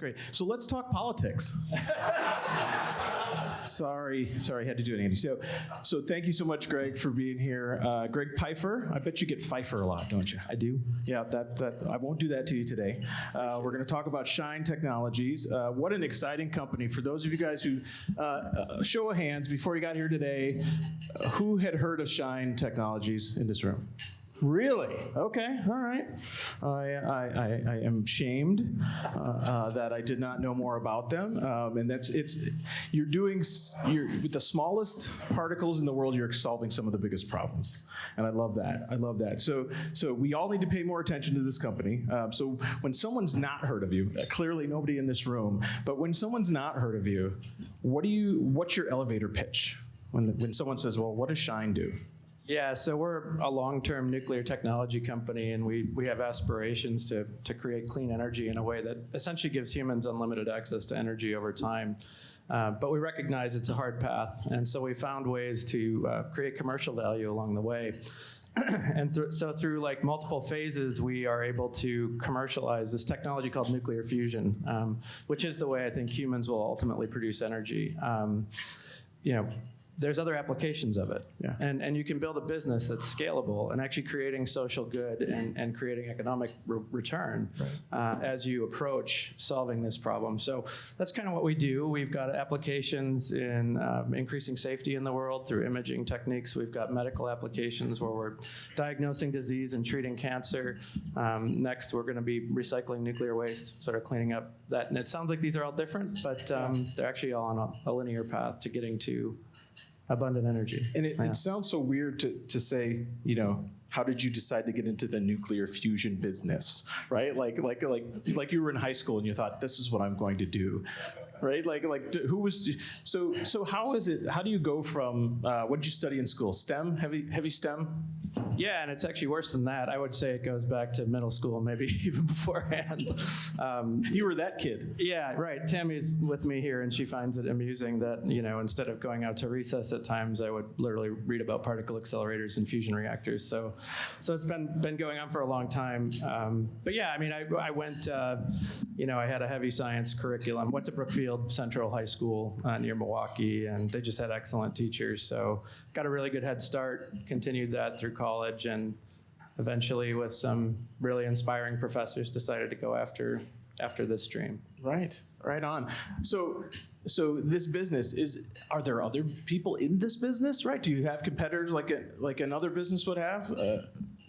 Great. So let's talk politics. Sorry, I had to do it, Andy. So thank you so much, Greg, for being here. Greg Piefer, I bet you get Pfeiffer a lot, don't you? I do. Yeah, that I won't do that to you today. We're going to talk about Shine Technologies. What an exciting company. For those of you guys who, show of hands, before you got here today, who had heard of Shine Technologies in this room? Really? Okay. All right. I am shamed that I did not know more about them. And you're with the smallest particles in the world. You're solving some of the biggest problems, and I love that. So we all need to pay more attention to this company. So when someone's not heard of you, clearly nobody in this room, but when someone's not heard of you, what's your elevator pitch when someone says, "Well, what does Shine do?" Yeah, so we're a long-term nuclear technology company, and we have aspirations to create clean energy in a way that essentially gives humans unlimited access to energy over time. But we recognize it's a hard path, and so we found ways to create commercial value along the way. And so through like multiple phases, we are able to commercialize this technology called nuclear fusion, which is the way I think humans will ultimately produce energy. There's other applications of it. Yeah. And you can build a business that's scalable and actually creating social good and creating economic return as you approach solving this problem. So that's kind of what we do. We've got applications in increasing safety in the world through imaging techniques. We've got medical applications where we're diagnosing disease and treating cancer. Next, we're going to be recycling nuclear waste, sort of cleaning up that. And it sounds like these are all different, but they're actually all on a linear path to getting to abundant energy. And it sounds so weird to say, how did you decide to get into the nuclear fusion business, right? Like you were in high school and you thought, this is what I'm going to do, right? Who was, so how is it, how do you go from, what did you study in school? STEM, heavy STEM? Yeah, and it's actually worse than that. I would say it goes back to middle school, maybe even beforehand. You were that kid. Yeah, right. Tammy's with me here, and she finds it amusing that, instead of going out to recess at times, I would literally read about particle accelerators and fusion reactors. So it's been going on for a long time. But yeah, I mean, I went, I had a heavy science curriculum, went to Brookfield Central High School near Milwaukee, and they just had excellent teachers. So got a really good head start, continued that through college, and eventually with some really inspiring professors decided to go after this dream. Right on. So this business are there other people in this business, right? Do you have competitors like another business would have?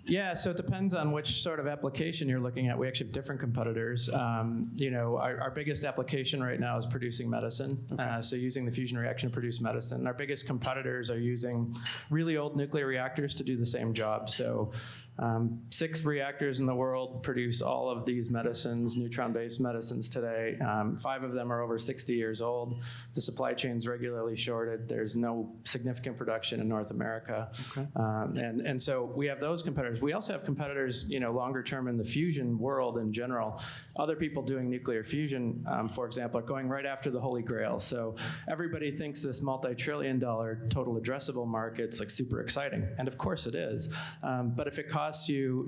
Yeah, so it depends on which sort of application you're looking at. We actually have different competitors. Our biggest application right now is producing medicine. Okay. So using the fusion reaction to produce medicine. Our biggest competitors are using really old nuclear reactors to do the same job. So 6 reactors in the world produce all of these medicines, neutron-based medicines today. 5 of them are over 60 years old. The supply chain's regularly shorted. There's no significant production in North America. Okay. And so we have those competitors. We also have competitors, longer term in the fusion world in general. Other people doing nuclear fusion, for example, are going right after the Holy Grail. So everybody thinks this multi-trillion-dollar total addressable market's like super exciting, and of course it is. But if it costs you,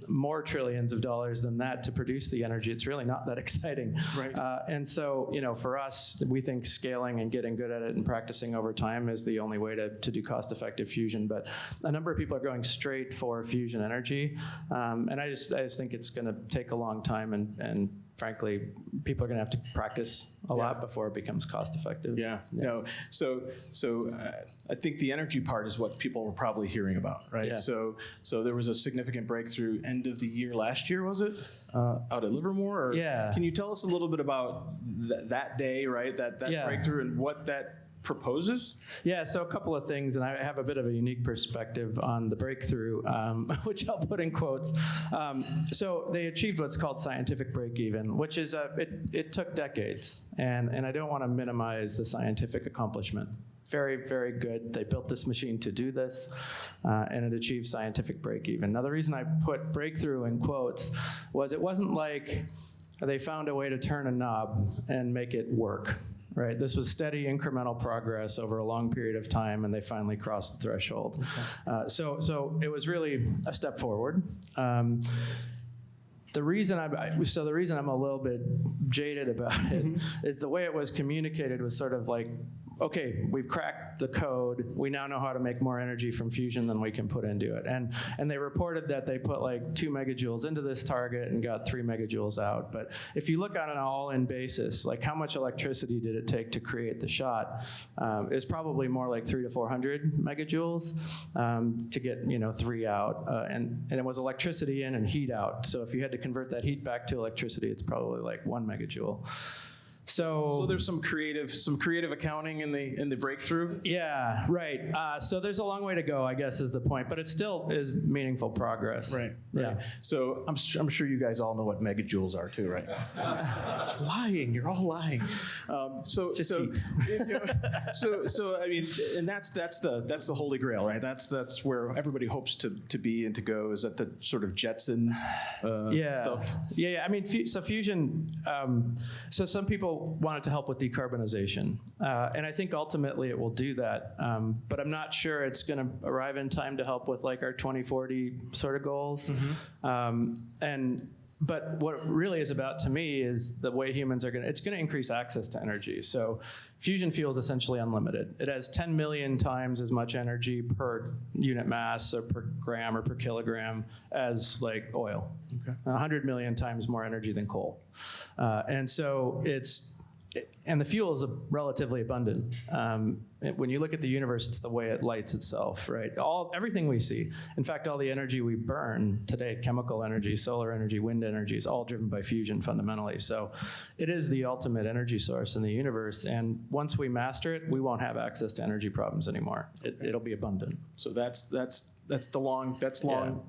more trillions of dollars than that to produce the energy, it's really not that exciting. Right. And so, for us, we think scaling and getting good at it and practicing over time is the only way to do cost-effective fusion. But a number of people are going straight for fusion energy, and I just think it's going to take a long time, and frankly, people are going to have to practice a lot before it becomes cost-effective. Yeah. No. So I think the energy part is what people were probably hearing about, right? Yeah. So there was a significant breakthrough end of the year last year, was it? Out at Livermore? Or yeah. Can you tell us a little bit about that day, right? That breakthrough and what that proposes? Yeah, so a couple of things, and I have a bit of a unique perspective on the breakthrough, which I'll put in quotes. So they achieved what's called scientific break-even, which is, it took decades, and I don't want to minimize the scientific accomplishment. Very, very good. They built this machine to do this, and it achieved scientific break-even. Now, the reason I put breakthrough in quotes was it wasn't like they found a way to turn a knob and make it work. Right, this was steady incremental progress over a long period of time, and they finally crossed the threshold. Okay. So it was really a step forward. the reason I'm a little bit jaded about it is the way it was communicated was sort of like, okay, we've cracked the code. We now know how to make more energy from fusion than we can put into it. And they reported that they put like 2 megajoules into this target and got 3 megajoules out. But if you look on an all-in basis, like how much electricity did it take to create the shot? It's probably more like 300 to 400 megajoules to get 3 out. And it was electricity in and heat out. So if you had to convert that heat back to electricity, it's probably like 1 megajoule. So there's some creative accounting in the breakthrough. Yeah, right. So there's a long way to go, I guess, is the point, but it still is meaningful progress. Right. Yeah. So I'm sure you guys all know what megajoules are too, right? Lying, you're all lying. So I mean, and that's the holy grail, right? That's where everybody hopes to be and to go, is at the sort of Jetsons stuff. Yeah. I mean, so fusion. So some people want it to help with decarbonization, and I think ultimately it will do that. But I'm not sure it's going to arrive in time to help with like our 2040 sort of goals. But what it really is about to me is the way humans it's going to increase access to energy. So fusion fuel is essentially unlimited. It has 10 million times as much energy per unit mass or per gram or per kilogram as like oil. Okay. 100 million times more energy than coal. And so and the fuel is relatively abundant. When you look at the universe, it's the way it lights itself, right? Everything we see, in fact, all the energy we burn today, chemical energy, solar energy, wind energy, is all driven by fusion fundamentally. So it is the ultimate energy source in the universe. And once we master it, we won't have access to energy problems anymore. It'll be abundant. So that's the long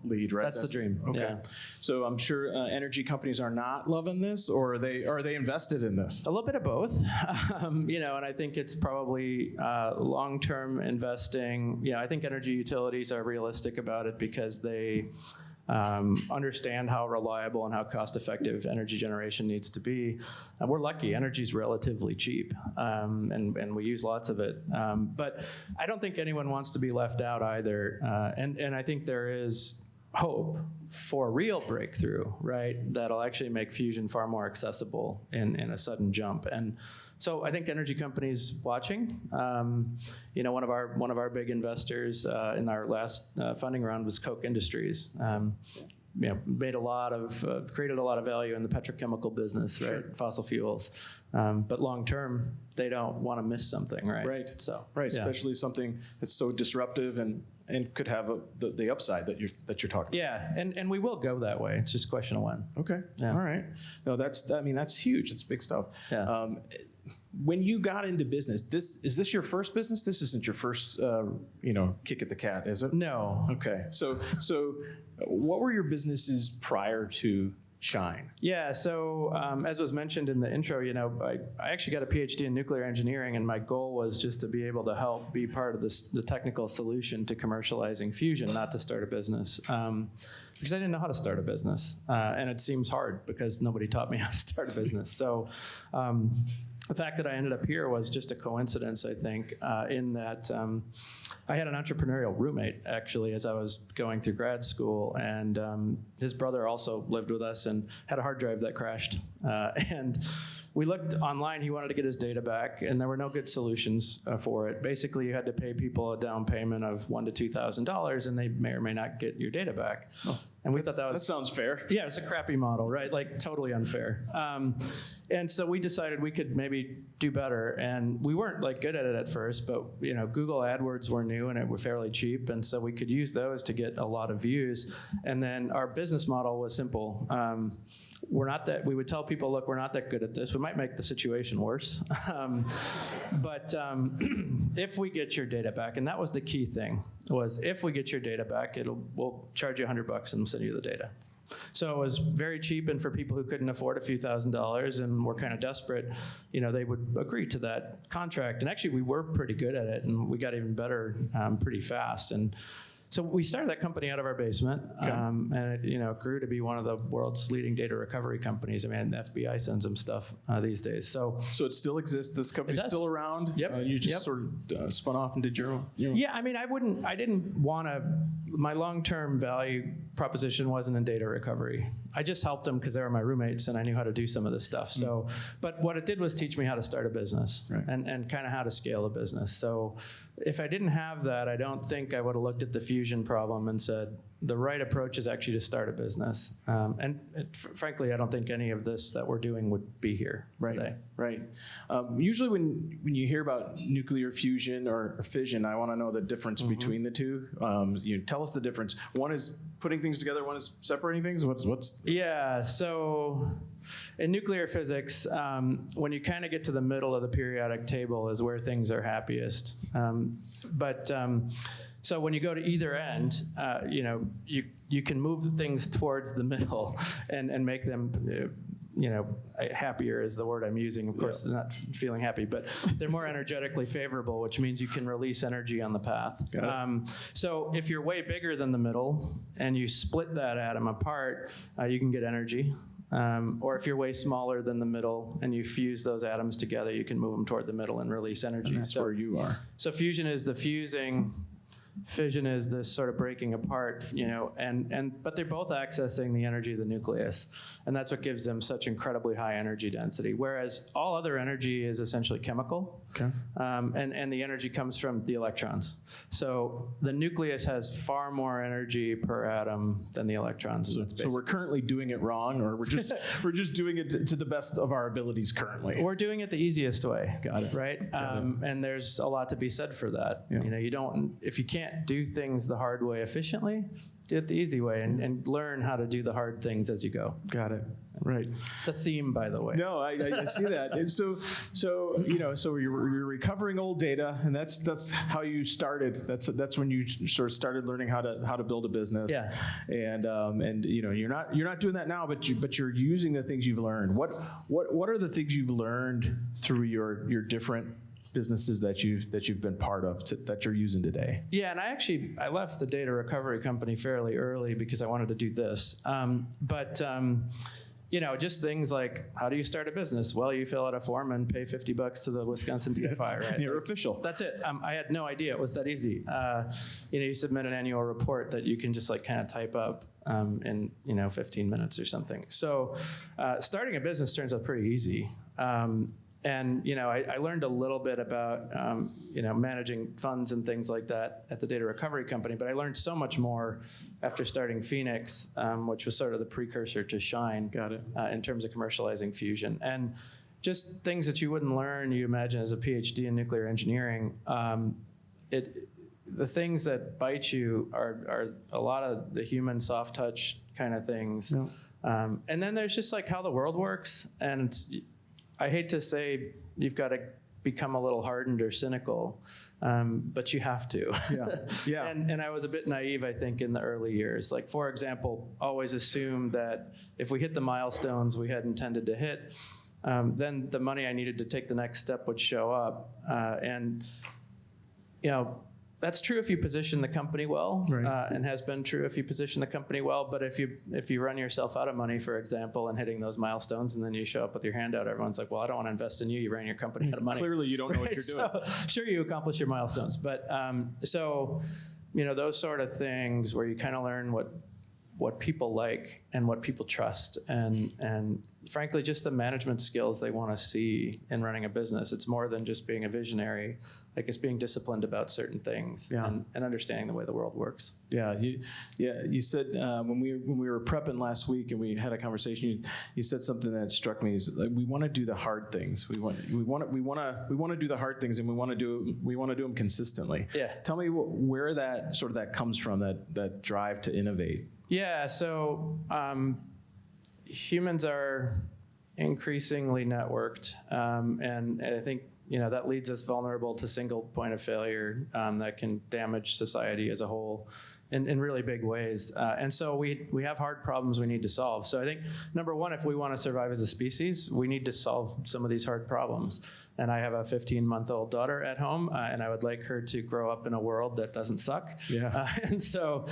lead, right? That's the dream. Okay. Yeah. So I'm sure energy companies are not loving this, or are they invested in this? A little bit of both, and I think it's probably long-term investing. Yeah, I think energy utilities are realistic about it because they understand how reliable and how cost-effective energy generation needs to be. We're lucky; energy is relatively cheap, and we use lots of it. But I don't think anyone wants to be left out either. And I think there is hope for a real breakthrough, right? That'll actually make fusion far more accessible in a sudden jump. And so I think energy companies watching. One of our big investors in our last funding round was Koch Industries. Created a lot of value in the petrochemical business, right? Sure. Fossil fuels. But long term, they don't want to miss something, right? Right. So Especially something that's so disruptive and could have the upside that you're talking about. Yeah, and we will go that way. It's just a question of when. Okay. Yeah. All right. No, that's huge. It's big stuff. Yeah. When you got into business, is this your first business? This isn't your first, kick at the cat, is it? No. Okay. So what were your businesses prior to Shine? Yeah, so as was mentioned in the intro, I actually got a PhD in nuclear engineering, and my goal was just to be able to help be part of the technical solution to commercializing fusion, not to start a business. Because I didn't know how to start a business. And it seems hard because nobody taught me how to start a business. So the fact that I ended up here was just a coincidence, I think, in that I had an entrepreneurial roommate, actually, as I was going through grad school. And his brother also lived with us and had a hard drive that crashed. And we looked online. He wanted to get his data back, and there were no good solutions for it. Basically, you had to pay people a down payment of $1,000 to $2,000, and they may or may not get your data back. Oh, and we thought that sounds fair. Yeah, it's a crappy model, right? Like totally unfair. And so we decided we could maybe do better, and we weren't like good at it at first, but Google AdWords were new and it were fairly cheap, and so we could use those to get a lot of views. And then our business model was simple. We would tell people, look, we're not that good at this. We might make the situation worse. But if we get your data back, and that was the key thing, was if we get your data back, we'll charge you $100 and send you the data. So it was very cheap, and for people who couldn't afford a few $1,000s and were kind of desperate, they would agree to that contract. And actually, we were pretty good at it, and we got even better pretty fast. And so we started that company out of our basement, okay. And it grew to be one of the world's leading data recovery companies. I mean, the FBI sends them stuff these days. So it still exists. This company's still around. Yep. You just sort of spun off and did your own. Yeah, I mean, I didn't want to. My long-term value proposition wasn't in data recovery. I just helped them because they were my roommates and I knew how to do some of this stuff. So, but what it did was teach me how to start a business and kind of how to scale a business. So if I didn't have that, I don't think I would have looked at the fusion problem and said, the right approach is actually to start a business. Frankly, I don't think any of this that we're doing would be here today. Right. Usually when you hear about nuclear fusion or fission, I want to know the difference between the two. Tell us the difference. One is putting things together, one is separating things. Yeah, so in nuclear physics, when you kind of get to the middle of the periodic table is where things are happiest. So when you go to either end, you can move things towards the middle and make them, happier is the word I'm using. Of course, not feeling happy, but they're more energetically favorable, which means you can release energy on the path. So if you're way bigger than the middle and you split that atom apart, you can get energy. Or if you're way smaller than the middle and you fuse those atoms together, you can move them toward the middle and release energy. And that's where you are. So fusion is the fusing. Fission is this sort of breaking apart, but they're both accessing the energy of the nucleus. And that's what gives them such incredibly high energy density. Whereas all other energy is essentially chemical. Okay. And the energy comes from the electrons. So the nucleus has far more energy per atom than the electrons. So we're currently doing it wrong, or we're just doing it to the best of our abilities currently. We're doing it the easiest way. Got it. Right? And there's a lot to be said for that. Yeah. If you can't do things the hard way efficiently, do it the easy way and learn how to do the hard things as you go. Got it. Right. It's a theme, by the way. No, I see that. And so you're recovering old data, and that's how you started. That's when you sort of started learning how to build a business. Yeah. And you're not doing that now, but you're using the things you've learned. What are the things you've learned through your different businesses that you've been part of that you're using today? Yeah, and I left the data recovery company fairly early because I wanted to do this. Just things like, how do you start a business? Well, you fill out a form and pay $50 to the Wisconsin DFI, right? You're official. That's it. I had no idea it was that easy. You submit an annual report that you can just kind of type up in 15 minutes or something. So starting a business turns out pretty easy. I learned a little bit about, managing funds and things like that at the data recovery company, but I learned so much more after starting Phoenix, which was sort of the precursor to Shine. Got it. In terms of commercializing fusion. And just things that you wouldn't learn, you imagine, as a PhD in nuclear engineering. The things that bite you are a lot of the human soft touch kind of things. Yeah. And then there's just how the world works. And I hate to say you've got to become a little hardened or cynical, but you have to. Yeah. And I was a bit naive, I think, in the early years. For example, always assumed that if we hit the milestones we had intended to hit, then the money I needed to take the next step would show up. That's true if you position the company well, right. And has been true if you position the company well. But if you run yourself out of money, for example, and hitting those milestones, and then you show up with your hand out, everyone's like, well, I don't want to invest in you. You ran your company out of money. Clearly, you don't know what you're doing. So, sure, you accomplish your milestones. But those sort of things where you kind of learn what people like and what people trust, and frankly, just the management skills they want to see in running a business. It's more than just being a visionary. It's being disciplined about certain things, and understanding the way the world works. Yeah, you said when we were prepping last week and we had a conversation, you said something that struck me. Is we want to do the hard things. We want to do the hard things, and we want to do them consistently. Yeah. Tell me where that comes from, that drive to innovate. Yeah. So humans are increasingly networked, and I think that leads us vulnerable to single point of failure that can damage society as a whole in really big ways. And so we have hard problems we need to solve. So I think, number one, if we want to survive as a species, we need to solve some of these hard problems. and I have a 15-month-old daughter at home, and I would like her to grow up in a world that doesn't suck. Yeah. And so,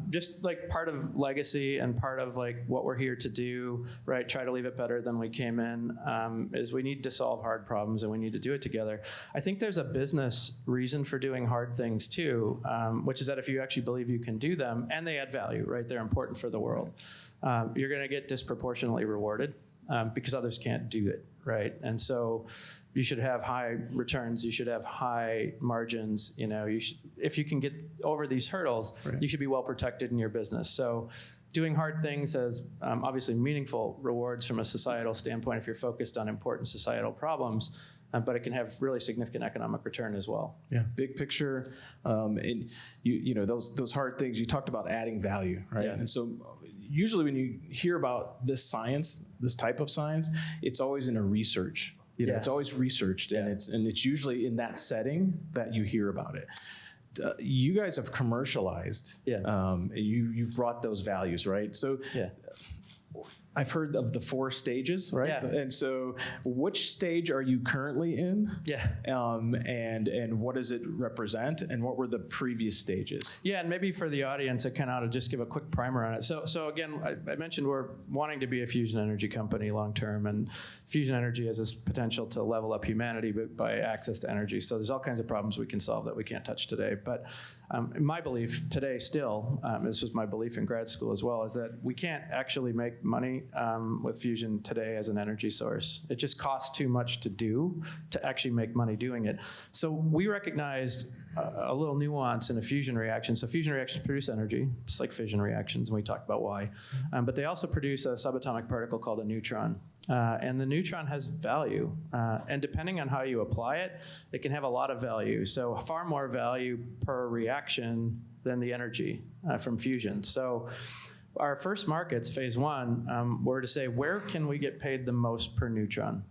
just like part of legacy and part of like what we're here to do, right? Try to leave it better than we came in, is we need to solve hard problems and we need to do it together. I think there's a business reason for doing hard things too, which is that if you actually believe you can do them and they add value, right? They're important for the world. You're going to get disproportionately rewarded because others can't do it, right? And so you should have high returns. You should have high margins. If you can get over these hurdles, right, you should be well protected in your business. So doing hard things has obviously meaningful rewards from a societal standpoint if you're focused on important societal problems. But it can have really significant economic return as well. Yeah, big picture, and those hard things. You talked about adding value, right? Yeah. And so, usually when you hear about this science, this type of science, it's always in a research. It's always researched, and it's usually in that setting that you hear about it. You guys have commercialized. Yeah. You've brought those values, right? So. Yeah. I've heard of the 4 stages, right? Yeah. And so which stage are you currently in? Yeah. And what does it represent? And what were the previous stages? Yeah, and maybe for the audience, I kind of ought to just give a quick primer on it. So again, I mentioned we're wanting to be a fusion energy company long term, and fusion energy has this potential to level up humanity by access to energy. So there's all kinds of problems we can solve that we can't touch today. But my belief today still, this was my belief in grad school as well, is that we can't actually make money with fusion today as an energy source. It just costs too much to do to actually make money doing it. So we recognized a little nuance in a fusion reaction. So fusion reactions produce energy, just like fission reactions, and we talked about why. But they also produce a subatomic particle called a neutron. And the neutron has value. And depending on how you apply it, it can have a lot of value. So far more value per reaction than the energy from fusion. So our first markets, phase 1, were to say, where can we get paid the most per neutron?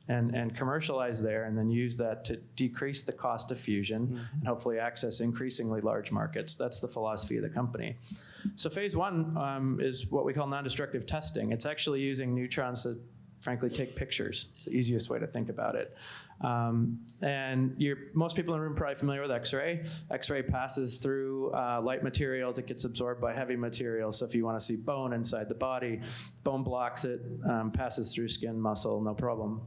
And commercialize there, and then use that to decrease the cost of fusion and hopefully access increasingly large markets. That's the philosophy of the company. So phase 1 is what we call non-destructive testing. It's actually using neutrons to frankly take pictures. It's the easiest way to think about it. And most people in the room are probably familiar with X-ray. X-ray passes through light materials. It gets absorbed by heavy materials. So if you want to see bone inside the body, bone blocks it, passes through skin, muscle, no problem.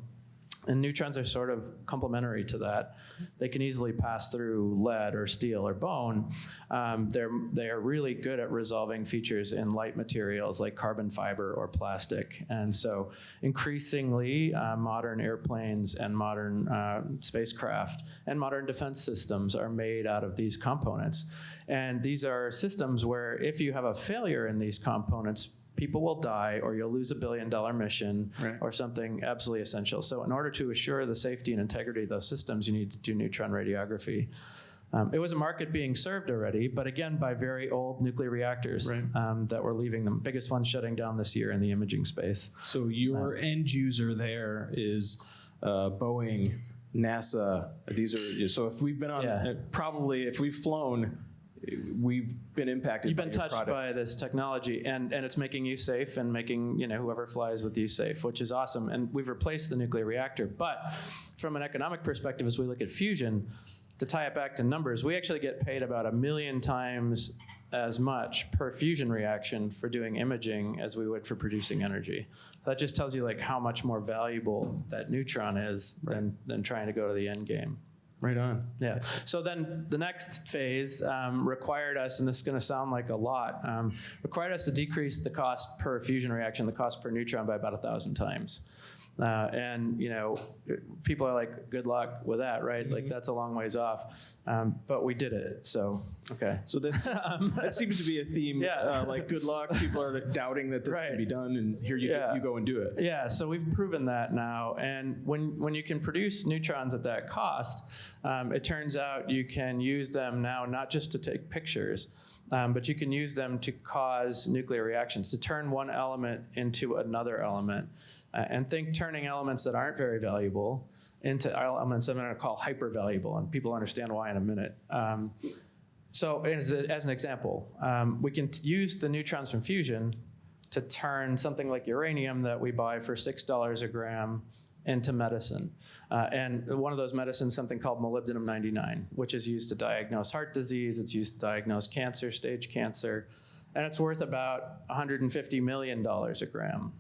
And neutrons are sort of complementary to that. They can easily pass through lead or steel or bone. They are really good at resolving features in light materials like carbon fiber or plastic. And so increasingly, modern airplanes and modern spacecraft and modern defense systems are made out of these components. And these are systems where if you have a failure in these components, people will die, or you'll lose $1 billion mission, right, or something absolutely essential. So in order to assure the safety and integrity of those systems, you need to do neutron radiography. It was a market being served already, but again, by very old nuclear reactors, right, that were leaving them. Biggest one shutting down this year in the imaging space. So your end user there is Boeing, NASA. So if we've been on, probably if we've flown, we've been impacted. You've been touched by this technology, and it's making you safe and making whoever flies with you safe, which is awesome. And we've replaced the nuclear reactor. But from an economic perspective, as we look at fusion, to tie it back to numbers, we actually get paid about 1 million times as much per fusion reaction for doing imaging as we would for producing energy. That just tells you how much more valuable that neutron is than trying to go to the end game. Right on. Yeah. So then the next phase required us, and this is going to sound like a lot, required us to decrease the cost per fusion reaction, the cost per neutron by about 1,000 times. And people are like, good luck with that, right? Like that's a long ways off. But we did it. So, okay. So that seems to be a theme. Yeah. Like good luck. People are doubting that this can be done, and here you go and do it. Yeah. So we've proven that now. And when you can produce neutrons at that cost, it turns out you can use them now not just to take pictures, but you can use them to cause nuclear reactions, to turn one element into another element. And think turning elements that aren't very valuable into elements I'm going to call hyper valuable, and people understand why in a minute. So as an example, we can use the neutrons from fusion to turn something like uranium that we buy for $6 a gram into medicine. And one of those medicines, something called molybdenum-99, which is used to diagnose heart disease. It's used to diagnose cancer, stage cancer, and it's worth about $150 million a gram.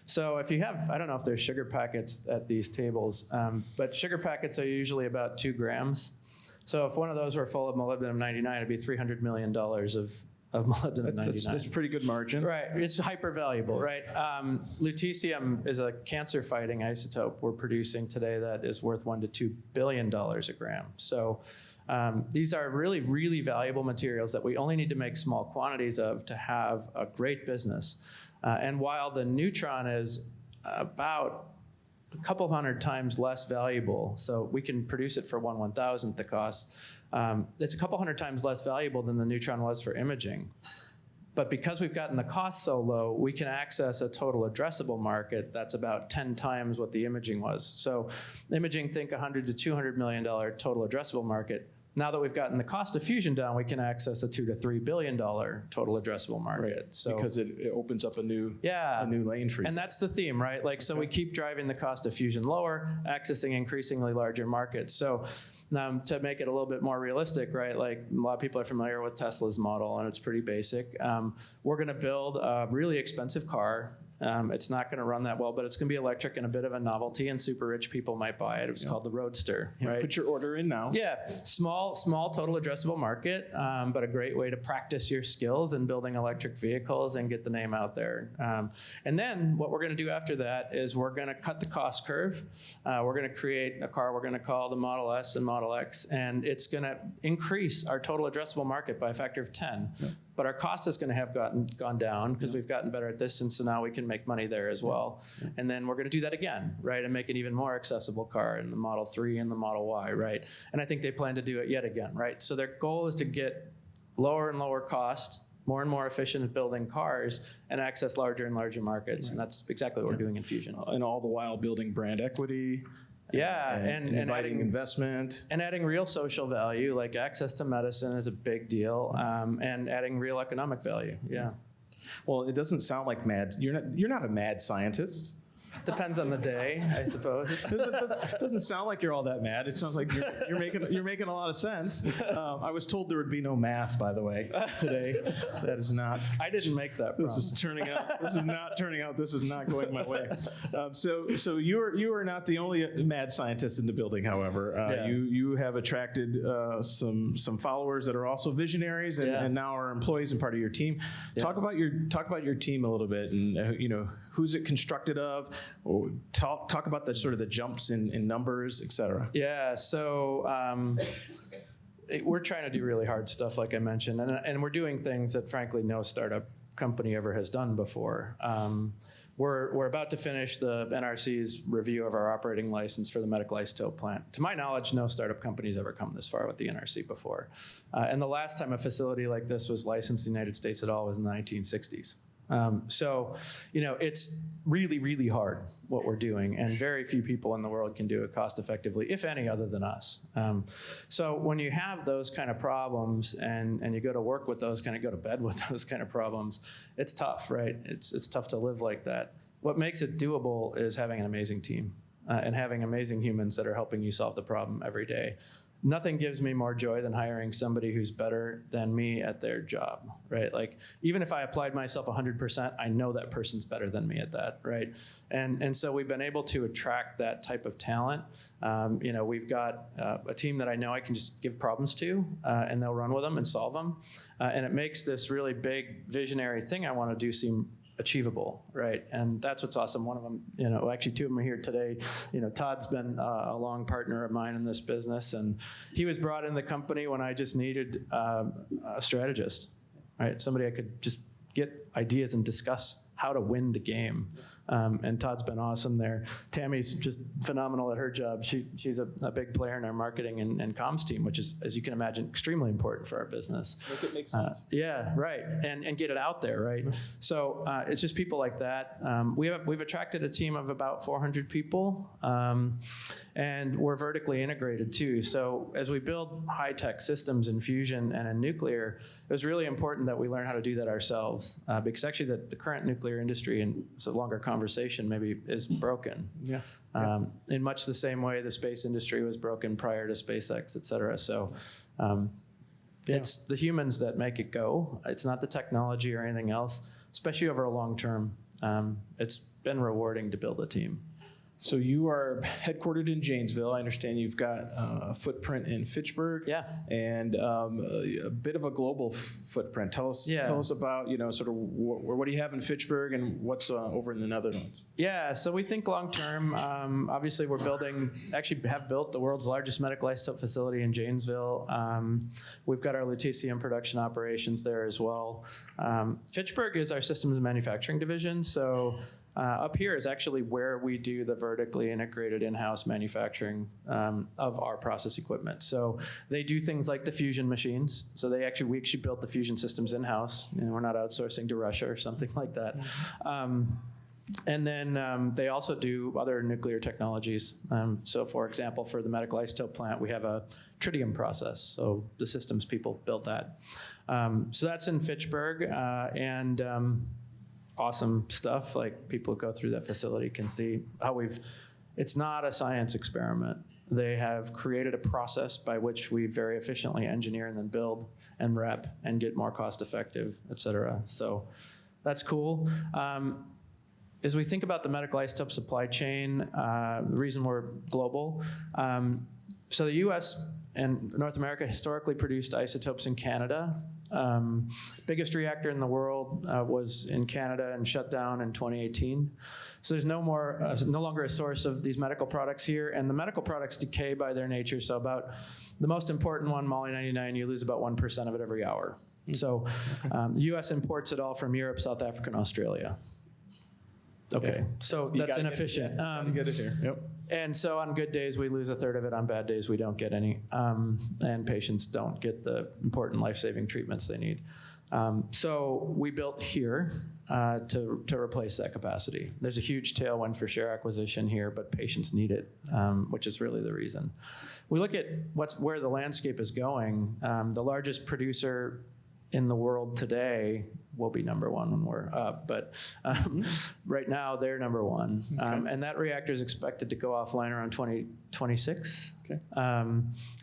So if you have, I don't know if there's sugar packets at these tables, but sugar packets are usually about 2 grams. So if one of those were full of molybdenum-99, it'd be $300 million of molybdenum-99. That's a pretty good margin. Right, it's hyper valuable, right? Lutetium is a cancer-fighting isotope we're producing today that is worth $1 to $2 billion a gram. So these are really, really valuable materials that we only need to make small quantities of to have a great business. And while the neutron is about a couple hundred times less valuable, so we can produce it for 1/1000th the cost, it's a couple hundred times less valuable than the neutron was for imaging. But because we've gotten the cost so low, we can access a total addressable market that's about 10 times what the imaging was. So imaging, think $100 to $200 million total addressable market. Now that we've gotten the cost of fusion down, we can access a $2 to $3 billion total addressable market. Right. So because it opens up a new lane for you. And that's the theme, right? Like, so we keep driving the cost of fusion lower, accessing increasingly larger markets. So to make it a little bit more realistic, right? Like, a lot of people are familiar with Tesla's model, and it's pretty basic. We're going to build a really expensive car. It's not going to run that well, but it's going to be electric and a bit of a novelty, and super rich people might buy it. It's called the Roadster, right? Put your order in now. Yeah, small total addressable market, but a great way to practice your skills in building electric vehicles and get the name out there. And then what we're going to do after that is we're going to cut the cost curve. We're going to create a car we're going to call the Model S and Model X, and it's going to increase our total addressable market by a factor of 10. Yeah. But our cost is going to have gone down because we've gotten better at this, and so now we can make money there as well. Yeah. And then we're going to do that again, right, and make an even more accessible car in the Model 3 and the Model Y, right? And I think they plan to do it yet again, right? So their goal is to get lower and lower cost, more and more efficient at building cars, and access larger and larger markets. Right. And that's exactly what we're doing in Fusion. And all the while building brand equity. Yeah, and inviting investment. And adding real social value, like access to medicine is a big deal, and adding real economic value, yeah. Well, it doesn't sound like mad. You're not a mad scientist. Depends on the day, I suppose. It doesn't sound like you're all that mad. It sounds like you're making a lot of sense. I was told there would be no math, by the way, today. That is not. I didn't make that promise. This is not turning out. This is not going my way. So you are not the only mad scientist in the building. However, you have attracted some followers that are also visionaries, and now are employees and part of your team. Yeah. Talk about your team a little bit, and who's it constructed of. Talk about the sort of the jumps in numbers, et cetera. Yeah, so we're trying to do really hard stuff, like I mentioned, and we're doing things that, frankly, no startup company ever has done before. We're about to finish the NRC's review of our operating license for the medical isotope plant. To my knowledge, no startup company's ever come this far with the NRC before. And the last time a facility like this was licensed in the United States at all was in the 1960s. So, it's really, really hard what we're doing, and very few people in the world can do it cost effectively, if any, other than us. So when you have those kind of problems and you go to work with those, kind of go to bed with those kind of problems, it's tough, right? It's tough to live like that. What makes it doable is having an amazing team and having amazing humans that are helping you solve the problem every day. Nothing gives me more joy than hiring somebody who's better than me at their job, right? Like, even if I applied myself 100%, I know that person's better than me at that, right? And so we've been able to attract that type of talent. We've got a team that I know I can just give problems to, and they'll run with them and solve them. And it makes this really big visionary thing I want to do seem achievable, right? And that's what's awesome. One of them, actually 2 of them are here today. Todd's been a long partner of mine in this business, and he was brought in the company when I just needed a strategist, right? Somebody I could just get ideas and discuss how to win the game. And Todd's been awesome there. Tammy's just phenomenal at her job. She's a big player in our marketing and comms team, which is, as you can imagine, extremely important for our business. Make it make sense. Yeah, right. And get it out there, right? So it's just people like that. We've attracted a team of about 400 people, and we're vertically integrated too. So as we build high-tech systems in fusion and in nuclear, it was really important that we learn how to do that ourselves, because actually the current nuclear industry, and it's a longer conversation, conversation maybe is broken. Yeah. In much the same way the space industry was broken prior to SpaceX, et cetera. So it's the humans that make it go. It's not the technology or anything else, especially over a long term. It's been rewarding to build a team. So you are headquartered in Janesville. I understand you've got a footprint in Fitchburg. Yeah. And a bit of a global footprint. Tell us about, sort of what do you have in Fitchburg and what's over in the Netherlands? Yeah, so we think long term. Obviously, we have built the world's largest medical isotope facility in Janesville. We've got our lutetium production operations there as well. Fitchburg is our systems and manufacturing division. So up here is actually where we do the vertically integrated in-house manufacturing of our process equipment. So they do things like the fusion machines. So we actually built the fusion systems in-house. We're not outsourcing to Russia or something like that. And then they also do other nuclear technologies. So for example, for the medical isotope plant, we have a tritium process. So the systems people built that. So that's in Fitchburg. Awesome stuff. Like people who go through that facility can see how it's not a science experiment. They have created a process by which we very efficiently engineer and then build and rep and get more cost effective, et cetera. So that's cool. As we think about the medical isotope supply chain, the reason we're global, so the US and North America historically produced isotopes in Canada. Biggest reactor in the world was in Canada and shut down in 2018. So there's no longer a source of these medical products here, and the medical products decay by their nature. So about the most important one, Moly-99, you lose about 1% of it every hour. So the U.S. imports it all from Europe, South Africa, and Australia. Okay, so that's inefficient. Get it here. Yep. And so on good days, we lose a third of it. On bad days, we don't get any. And patients don't get the important life-saving treatments they need. So we built here to replace that capacity. There's a huge tailwind for share acquisition here, but patients need it, which is really the reason. We look at where the landscape is going. The largest producer in the world today will be number one when we're up, but right now they're number one. Okay. And that reactor is expected to go offline around 2026. Okay.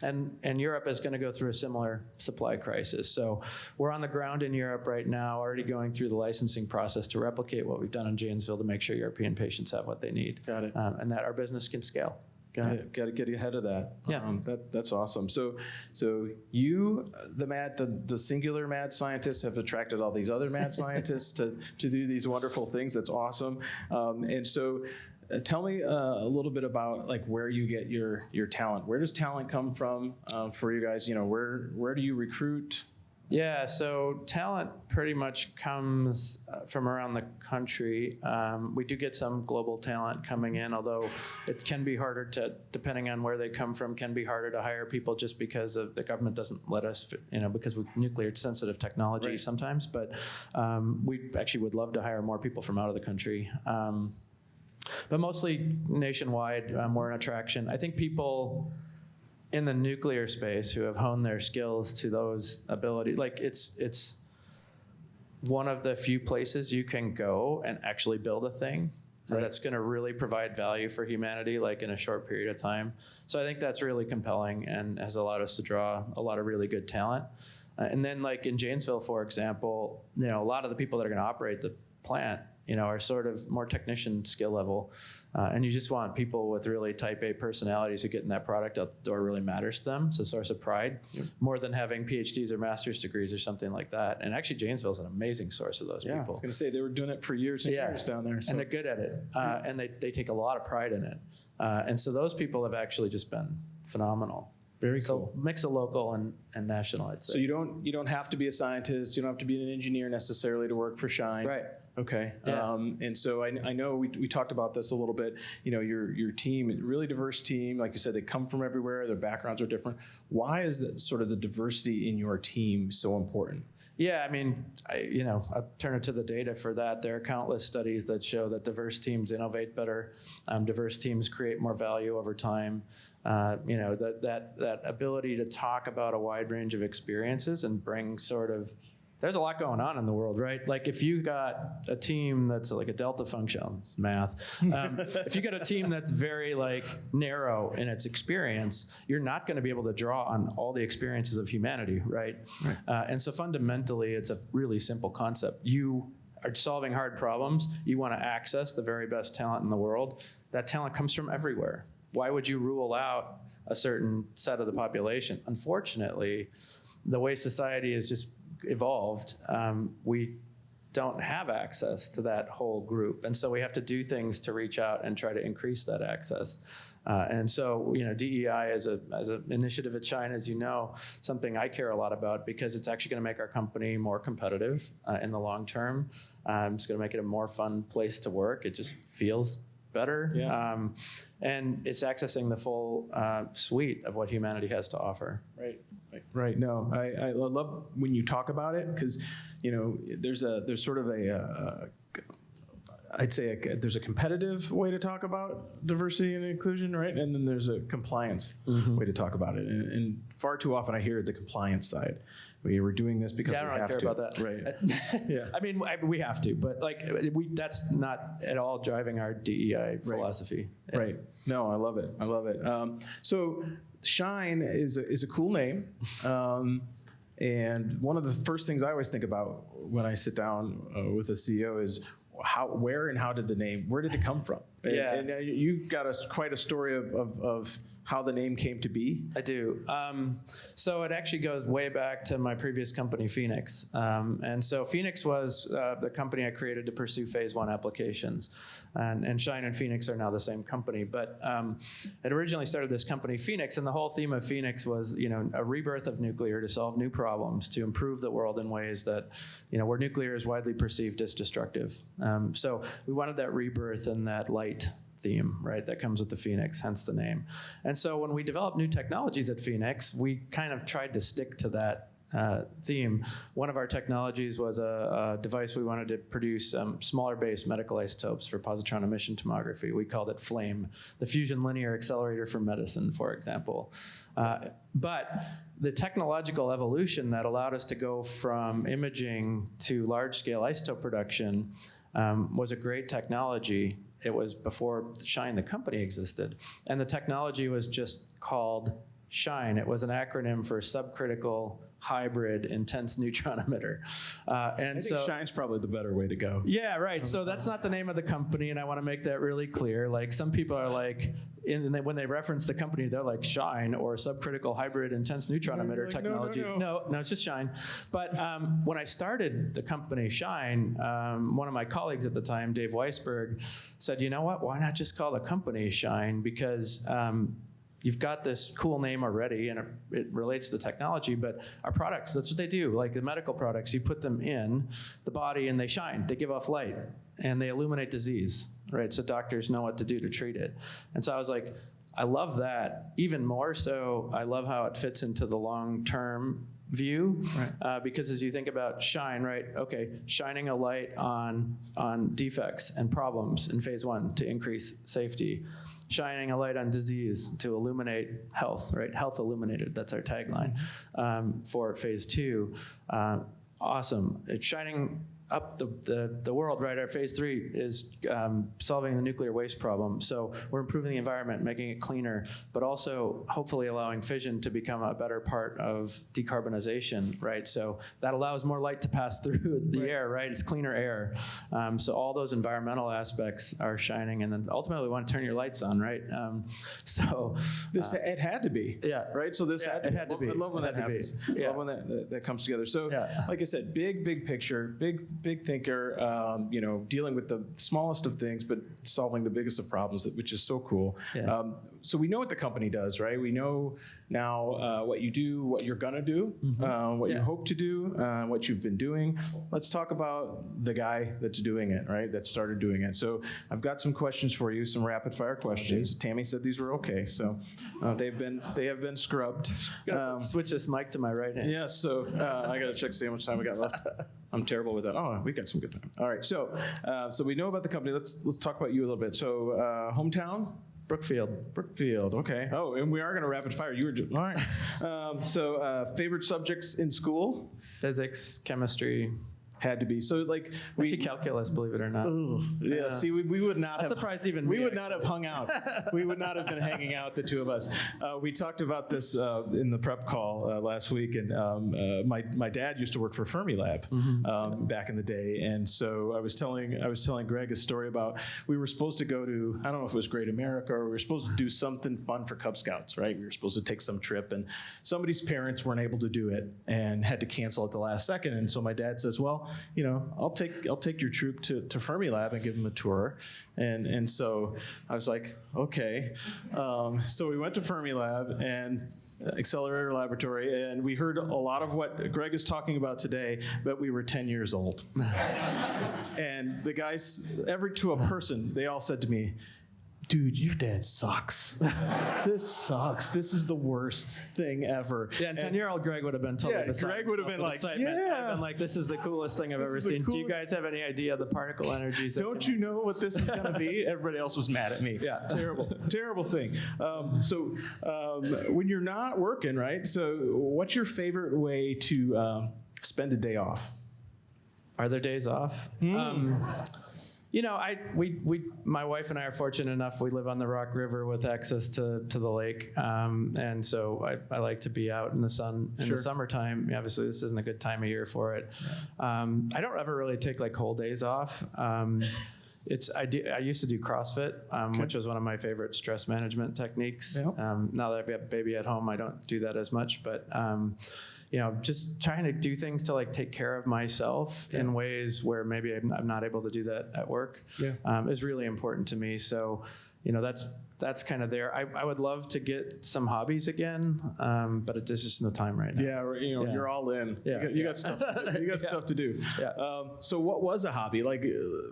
And Europe is going to go through a similar supply crisis. So we're on the ground in Europe right now, already going through the licensing process to replicate what we've done in Janesville to make sure European patients have what they need. Got it. And that our business can scale. Got it. Got to get ahead of that. Yeah. That's awesome. So you, the singular mad scientists, have attracted all these other mad scientists to do these wonderful things. That's awesome. And so tell me a little bit about like where you get your talent. Where does talent come from for you guys? Where do you recruit? Yeah, so talent pretty much comes from around the country. We do get some global talent coming in, although it can be harder to, depending on where they come from, can be harder to hire people just because of the government doesn't let us, because we're nuclear sensitive technology sometimes. But we actually would love to hire more people from out of the country. But mostly nationwide, we're an attraction. I think people in the nuclear space who have honed their skills to those abilities, like it's one of the few places you can go and actually build a thing that's going to really provide value for humanity, like in a short period of time. So I think that's really compelling and has allowed us to draw a lot of really good talent. And then like in Janesville, for example, a lot of the people that are going to operate the plant, are sort of more technician skill level. And you just want people with really type A personalities who getting that product out the door really matters to them. It's a source of pride, more than having PhDs or master's degrees or something like that. And actually Janesville's an amazing source of those people. I was going to say, they were doing it for years and years down there. So. And they're good at it. And they take a lot of pride in it. And so those people have actually just been phenomenal. Very cool. So mix of local and national, I'd say. So you don't have to be a scientist. You don't have to be an engineer necessarily to work for Shine. Right. Okay. Yeah. And so I know we talked about this a little bit. Your team, really diverse team. Like you said, they come from everywhere. Their backgrounds are different. Why is that sort of the diversity in your team so important? Yeah, I mean, I'll turn it to the data for that. There are countless studies that show that diverse teams innovate better. Diverse teams create more value over time. That ability to talk about a wide range of experiences and bring sort of there's a lot going on in the world, right? Like if you got a team that's like a delta function, it's math. If you got a team that's very like narrow in its experience, you're not going to be able to draw on all the experiences of humanity, right? And so fundamentally, it's a really simple concept. You are solving hard problems. You want to access the very best talent in the world. That talent comes from everywhere. Why would you rule out a certain set of the population? Unfortunately, the way society has just evolved, we don't have access to that whole group. And so we have to do things to reach out and try to increase that access. And so, DEI as an initiative at Shine, as you know, something I care a lot about because it's actually going to make our company more competitive in the long term. It's going to make it a more fun place to work. It just feels better. Yeah. And it's accessing the full suite of what humanity has to offer. Right. No, I love when you talk about it because, there's sort of I'd say there's a competitive way to talk about diversity and inclusion, right? And then there's a compliance way to talk about it. And far too often I hear the compliance side. We're doing this because we have to. I don't care about that. Right. Yeah. I mean, we have to, but that's not at all driving our DEI philosophy. Yeah. Right. No, I love it. So Shine is a cool name. And one of the first things I always think about when I sit down with a CEO is where did it come from? Yeah. And you've got quite a story of how the name came to be. I do. So it actually goes way back to my previous company, Phoenix. And so Phoenix was the company I created to pursue phase 1 applications. And Shine and Phoenix are now the same company. But it originally started this company, Phoenix, and the whole theme of Phoenix was, a rebirth of nuclear to solve new problems, to improve the world in ways that, where nuclear is widely perceived as destructive. So we wanted that rebirth and that light theme, right, that comes with the Phoenix, hence the name. And so when we developed new technologies at Phoenix, we kind of tried to stick to that theme. One of our technologies was a device we wanted to produce smaller base medical isotopes for positron emission tomography. We called it FLAME, the Fusion Linear Accelerator for Medicine, for example. But the technological evolution that allowed us to go from imaging to large-scale isotope production was a great technology. It was before Shine, the company, existed. And the technology was just called SHINE. It was an acronym for subcritical hybrid intense neutron emitter. I think Shine's probably the better way to go. Yeah, right. So that's not the name of the company, and I want to make that really clear. Like some people are like, when they reference the company, they're like Shine or subcritical hybrid intense neutron emitter like, technologies. No, it's just Shine. But when I started the company Shine, one of my colleagues at the time, Dave Weisberg, said, you know what, why not just call the company Shine? Because you've got this cool name already, and it relates to technology, but our products, that's what they do. Like the medical products, you put them in the body and they shine, they give off light, and they illuminate disease, right? So doctors know what to do to treat it. And so I was like, I love that. Even more so, I love how it fits into the long-term view, right. Because as you think about Shine, right? Okay, shining a light on defects and problems in phase 1 to increase safety. Shining a light on disease to illuminate health, right? Health illuminated, that's our tagline for phase 2. Awesome. It's shining up the world, right? Our phase 3 is solving the nuclear waste problem. So we're improving the environment, making it cleaner, but also hopefully allowing fission to become a better part of decarbonization, right? So that allows more light to pass through the air, right? It's cleaner air. So all those environmental aspects are shining, and then ultimately we want to turn your lights on, right? It had to be. Yeah. Right? So this it had to be. I love when that happens. I love when that comes together. So like I said, big picture, big thinker, dealing with the smallest of things, but solving the biggest of problems, which is so cool. Yeah. So we know what the company does, right? We know now what you do, what you're going to do, what you hope to do, what you've been doing. Let's talk about the guy that's doing it, right? That started doing it. So I've got some questions for you, some rapid fire questions. Tammy said these were okay, so they have been scrubbed. Switch this mic to my right hand. Yeah, so I got to check to see how much time we got left. I'm terrible with that. Oh, we got some good time. All right, so we know about the company. Let's talk about you a little bit. So hometown? Brookfield. Okay. Oh, and we are going to rapid fire. You were just, all right. Favorite subjects in school? Physics, chemistry. Had to be. So like Actually, calculus, believe it or not. yeah. See, we would not That's have surprised even we me, would not have hung out. We would not have been hanging out, the two of us. We talked about this in the prep call last week, and my dad used to work for Fermilab back in the day, and so I was telling Greg a story about we were supposed to go to, I don't know if it was Great America, or we were supposed to do something fun for Cub Scouts, right? We were supposed to take some trip, and somebody's parents weren't able to do it and had to cancel at the last second, and so my dad says, well, you know, I'll take your troop to Fermilab and give them a tour. And so I was like, okay. So we went to Fermilab and Accelerator Laboratory, and we heard a lot of what Greg is talking about today, but we were 10 years old. And the guys, to a person, they all said to me, dude, your dad sucks. This sucks. This is the worst thing ever. Yeah, and 10-year-old Greg would have been totally beside Greg would have himself been with like, excitement. yeah. I've been like, this is the coolest thing I've This ever is the seen. Do you coolest- guys have any idea the particle energies? Don't you know what this is going to be? Everybody else was mad at me. Yeah. Terrible thing. When you're not working, right? So what's your favorite way to spend a day off? Are there days off? You know, my wife and I are fortunate enough. We live on the Rock River with access to the lake, and so I like to be out in the sun in the summertime. Obviously, this isn't a good time of year for it. I don't ever really take like whole days off. I used to do CrossFit, which was one of my favorite stress management techniques. Yep. Now that I've got a baby at home, I don't do that as much, but. You know, just trying to do things to like take care of myself in ways where maybe I'm not able to do that at work is really important to me. So, you know, that's kind of there. I would love to get some hobbies again, but there's just no time right now. Yeah, you're all in. Yeah. You got stuff. You got stuff to do. Yeah. So what was a hobby? Like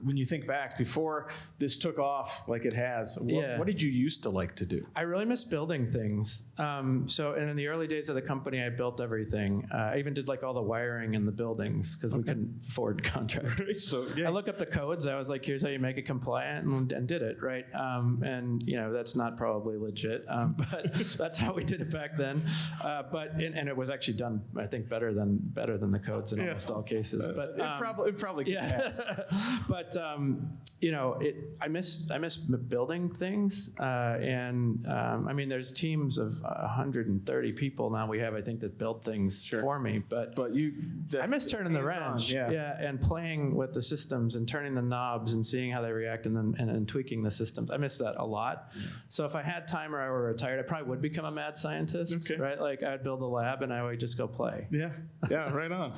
when you think back before this took off like it has, what did you used to like to do? I really miss building things. And in the early days of the company, I built everything. I even did like all the wiring in the buildings because we couldn't afford contractors. So I looked up the codes. I was like, here's how you make it compliant, and did it, right? And you know, that's not probably legit, but that's how we did it back then. And it was actually done, I think, better than the codes in almost all cases. But it probably has. But you know, I miss building things, and I mean, there's teams of 130 people now we have, I think, that build things for me. But I miss turning the wrench, and playing with the systems and turning the knobs and seeing how they react, and tweaking the systems. I miss that a lot. So if I had time or I were retired, I probably would become a mad scientist, right? Like I'd build a lab and I would just go play. Yeah, right on.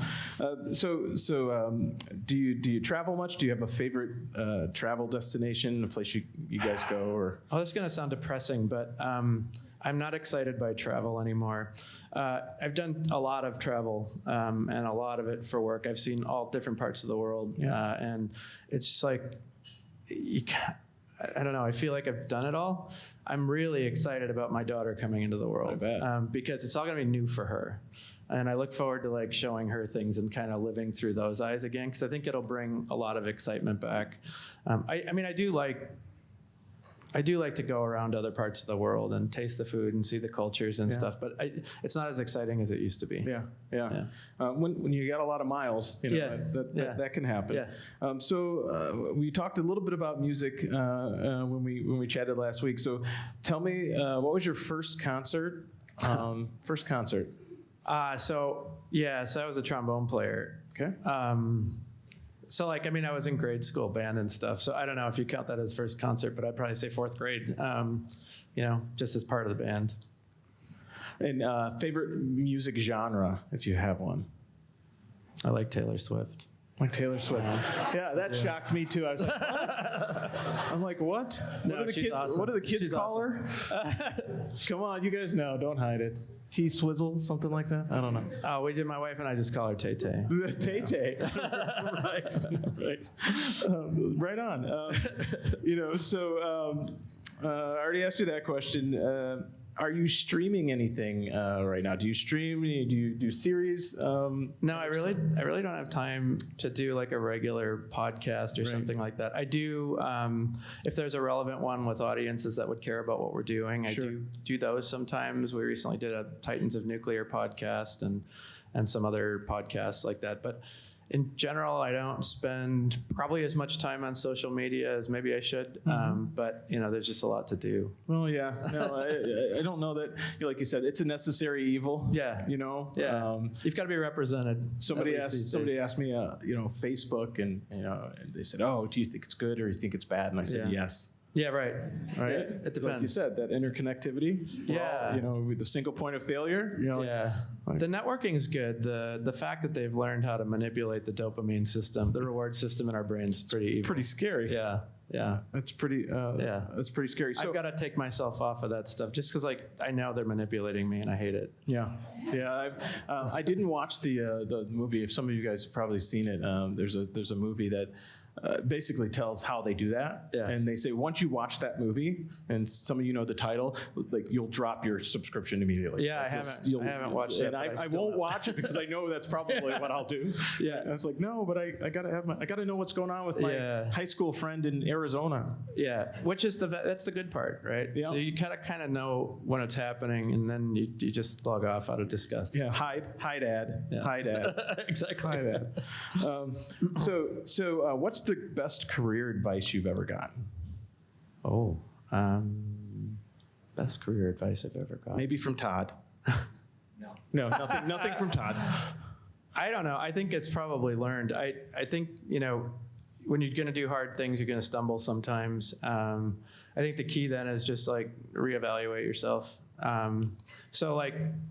Do you travel much? Do you have a favorite travel destination, a place you guys go? Or this is going to sound depressing, but I'm not excited by travel anymore. I've done a lot of travel, and a lot of it for work. I've seen all different parts of the world, and it's just like, I don't know. I feel like I've done it all. I'm really excited about my daughter coming into the world, because it's all going to be new for her. And I look forward to like showing her things and kind of living through those eyes again, because I think it'll bring a lot of excitement back. I mean, I do like to go around other parts of the world and taste the food and see the cultures and stuff, but it's not as exciting as it used to be. Yeah. When you got a lot of miles, that can happen. So we talked a little bit about music when we chatted last week. So tell me, what was your first concert? So I was a trombone player. Okay. So like, I mean, I was in grade school band and stuff. So I don't know if you count that as first concert, but I'd probably say fourth grade, you know, just as part of the band. And favorite music genre, if you have one? I like Taylor Swift. Like Taylor Swift. Yeah, that shocked me too. I was like, what? I'm like, what? No, she's awesome. What do the kids She's call her? Come on, you guys know. Don't hide it. T-Swizzle, something like that? I don't know. Oh, my wife and I just call her Tay-Tay. Tay-Tay. Right. Right on. I already asked you that question. Are you streaming anything right now? Do you stream? Do you do series? No, I really don't have time to do like a regular podcast or something like that. I do, if there's a relevant one with audiences that would care about what we're doing, I do those sometimes. We recently did a Titans of Nuclear podcast and some other podcasts like that. But in general, I don't spend probably as much time on social media as maybe I should. But there's just a lot to do. Well, yeah. No, I don't know that. Like you said, it's a necessary evil. Yeah. Yeah. You've got to be represented. Somebody asked me, Facebook, and they said, "Oh, do you think it's good or you think it's bad?" And I said, "Yes." Yeah, right. Right. Yeah, it depends. Like you said, that interconnectivity. Yeah. With the single point of failure. The networking is good. The fact that they've learned how to manipulate the dopamine system, the reward system in our brains, is pretty evil. Pretty scary. Yeah. Yeah. That's pretty. That's pretty scary. So I've got to take myself off of that stuff just because, I know they're manipulating me and I hate it. Yeah. I didn't watch the movie. If some of you guys have probably seen it, there's a movie that basically tells how they do that. Yeah. And they say once you watch that movie, and some of you know the title, you'll drop your subscription immediately. Yeah, I haven't watched it. And I won't watch it because I know that's probably what I'll do. Yeah. And it's like, no, but I gotta know what's going on with my high school friend in Arizona. Yeah, which is that's the good part, right? Yeah. So you kind of know when it's happening, and then you just log off out of disgust. Yeah, hide ad, Yeah. hide ad. Exactly. Hide ad. So what's the best career advice you've ever gotten? Oh, best career advice I've ever gotten. Maybe from Todd. No, nothing from Todd. I don't know. I think it's probably learned. I think, when you're going to do hard things, you're going to stumble sometimes. I think the key then is just reevaluate yourself. So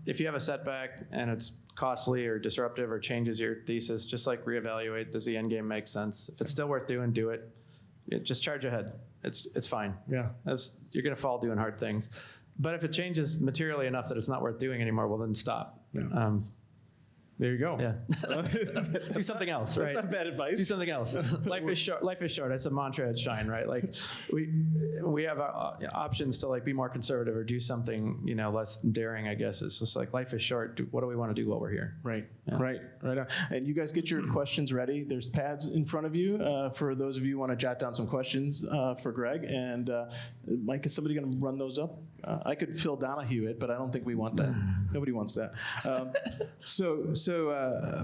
if you have a setback and it's costly or disruptive or changes your thesis, just reevaluate. Does the end game make sense? If it's still worth doing, do it. Just charge ahead. It's fine. Yeah. You're going to fall doing hard things. But if it changes materially enough that it's not worth doing anymore, well, then stop. Yeah. There you go. Yeah. Do something else, right? That's not bad advice. Do something else. Life is short. Life is short. That's a mantra at Shine, right? We have options to be more conservative or do something less daring. I guess it's just life is short. What do we want to do while we're here? Right. Yeah. Right on. And you guys get your questions ready. There's pads in front of you for those of you who want to jot down some questions for Greg. And Mike, is somebody going to run those up? I could Phil Donahue it, but I don't think we want that. Nobody wants that. So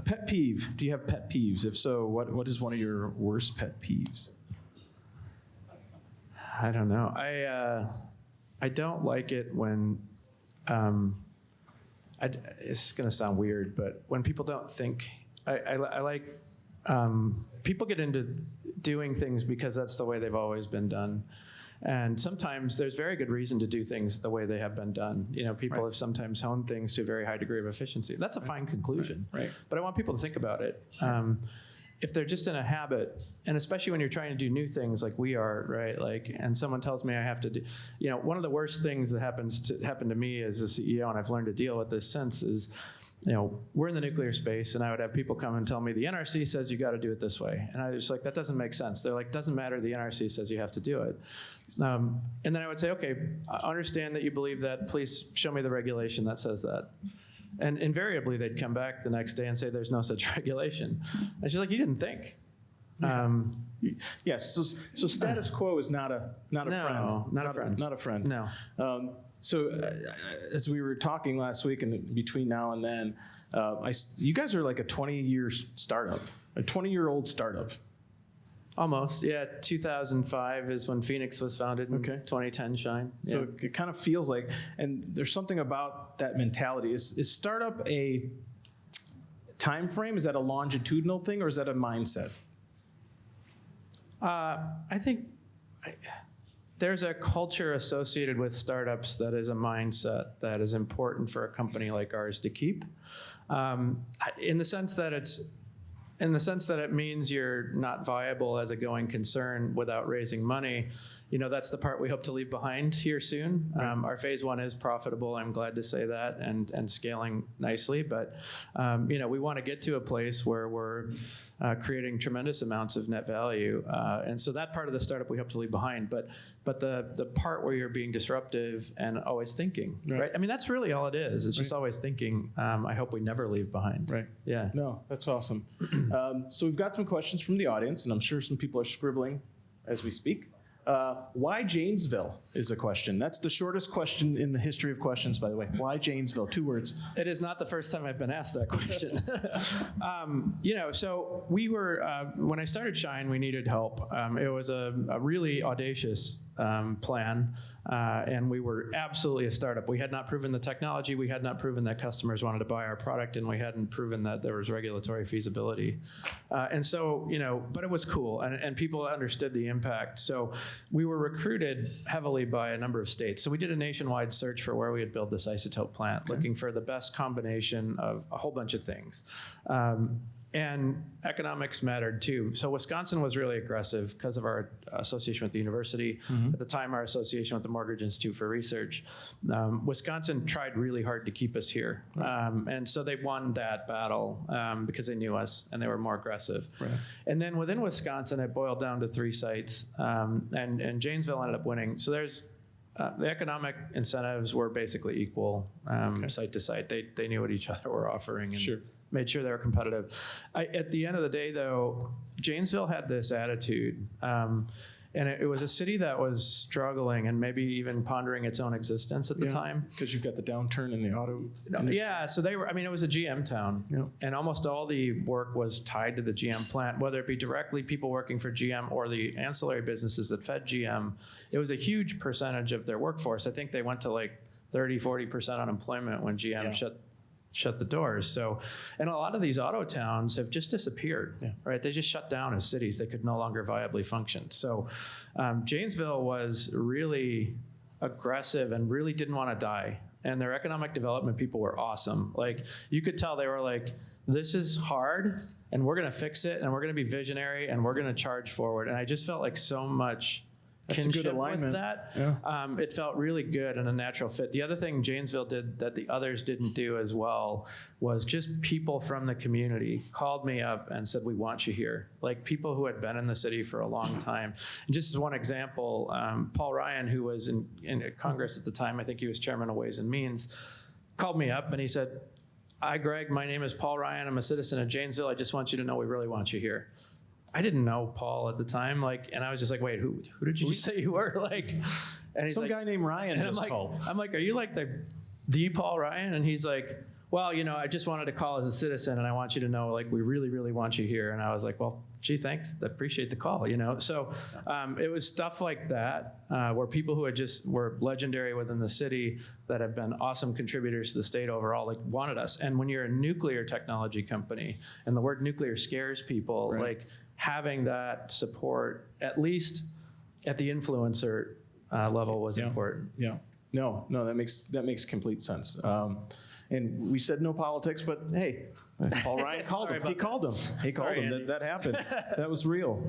pet peeve. Do you have pet peeves? If so, what is one of your worst pet peeves? I don't know. I don't like it when it's going to sound weird, but when people don't think. I like people get into doing things because that's the way they've always been done. And sometimes there's very good reason to do things the way they have been done. People have sometimes honed things to a very high degree of efficiency. That's a fine conclusion. Right. But I want people to think about it. If they're just in a habit, and especially when you're trying to do new things like we are, right? And someone tells me I have to do, one of the worst things that happened to me as a CEO, and I've learned to deal with this since, is we're in the nuclear space, and I would have people come and tell me, the NRC says you got to do it this way. And I was that doesn't make sense. They're doesn't matter, the NRC says you have to do it. And then I would say, okay, I understand that you believe that. Please show me the regulation that says that. And invariably, they'd come back the next day and say, there's no such regulation. And she's like, you didn't think. Yes. So status quo is not a friend. Not a friend. Not a friend. No. So as we were talking last week, and between now and then, you guys are like a 20-year startup, a 20-year-old startup. Almost, yeah. 2005 is when Phoenix was founded. In 2010, Shine. So it kind of feels like, and there's something about that mentality. Is startup a time frame? Is that a longitudinal thing, or is that a mindset? I think there's a culture associated with startups that is a mindset that is important for a company like ours to keep, in the sense that it means you're not viable as a going concern without raising money. That's the part we hope to leave behind here soon. Our phase one is profitable, I'm glad to say that, and scaling nicely. But we want to get to a place where we're creating tremendous amounts of net value. And so that part of the startup we hope to leave behind. But the part where you're being disruptive and always thinking, right? I mean, that's really all it is. It's just always thinking. I hope we never leave behind. Right. Yeah. No, that's awesome. So we've got some questions from the audience, and I'm sure some people are scribbling as we speak. Why Janesville is a question. That's the shortest question in the history of questions, by the way. Why Janesville? 2 words. It is not the first time I've been asked that question. So we were, when I started Shine, we needed help. It was a really audacious plan, and we were absolutely a startup. We had not proven the technology, we had not proven that customers wanted to buy our product, and we hadn't proven that there was regulatory feasibility. And so, but it was cool, and people understood the impact. So we were recruited heavily by a number of states. So we did a nationwide search for where we would build this isotope plant, looking for the best combination of a whole bunch of things. And economics mattered too. So Wisconsin was really aggressive because of our association with the university. At the time, our association with the Mortgage Institute for Research. Wisconsin tried really hard to keep us here. And so they won that battle because they knew us and they were more aggressive. Right. And then within Wisconsin, it boiled down to 3 sites. And Janesville ended up winning. So there's the economic incentives were basically equal site to site. They knew what each other were offering. And made sure they were competitive. At the end of the day, though, Janesville had this attitude, and it was a city that was struggling and maybe even pondering its own existence at the time. Because you've got the downturn in the auto industry. Yeah, so they were, it was a GM town, and almost all the work was tied to the GM plant, whether it be directly people working for GM or the ancillary businesses that fed GM. It was a huge percentage of their workforce. I think they went to like 30-40% unemployment when GM shut the doors. So, and a lot of these auto towns have just disappeared, right? They just shut down as cities. They could no longer viably function. So Janesville was really aggressive and really didn't want to die. And their economic development people were awesome. Like, you could tell they were like, this is hard and we're going to fix it and we're going to be visionary and we're going to charge forward. And I just felt like so much kinship with that. It felt really good and a natural fit. The other thing Janesville did that the others didn't do as well was just people from the community called me up and said, we want you here. Like, people who had been in the city for a long time. And just as one example, Paul Ryan, who was in Congress at the time, I think he was chairman of Ways and Means, called me up and he said, hi, Greg, my name is Paul Ryan. I'm a citizen of Janesville. I just want you to know we really want you here. I didn't know Paul at the time, and I was just like, wait, who did you just say you were? And he's some guy named Ryan just called. I'm like, are you like the Paul Ryan? And he's like, well, I just wanted to call as a citizen, and I want you to know, we really, really want you here. And I was like, well, gee, thanks. I appreciate the call, So it was stuff like that where people who were legendary within the city that have been awesome contributors to the state overall, wanted us. And when you're a nuclear technology company, and the word nuclear scares people, having that support, at least at the influencer level, was important. Yeah. No, that makes complete sense. And we said no politics, but hey, Paul Ryan called him. He called him. He called him. That happened. That was real.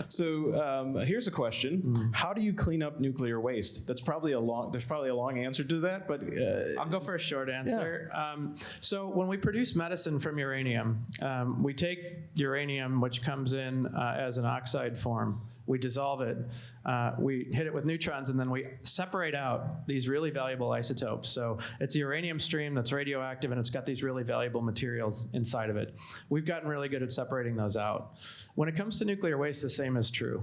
So here's a question: how do you clean up nuclear waste? There's probably a long answer to that, but I'll go for a short answer. So when we produce medicine from uranium, we take uranium, which comes in as an oxide form. We dissolve it, we hit it with neutrons, and then we separate out these really valuable isotopes. So it's a uranium stream that's radioactive, and it's got these really valuable materials inside of it. We've gotten really good at separating those out. When it comes to nuclear waste, the same is true.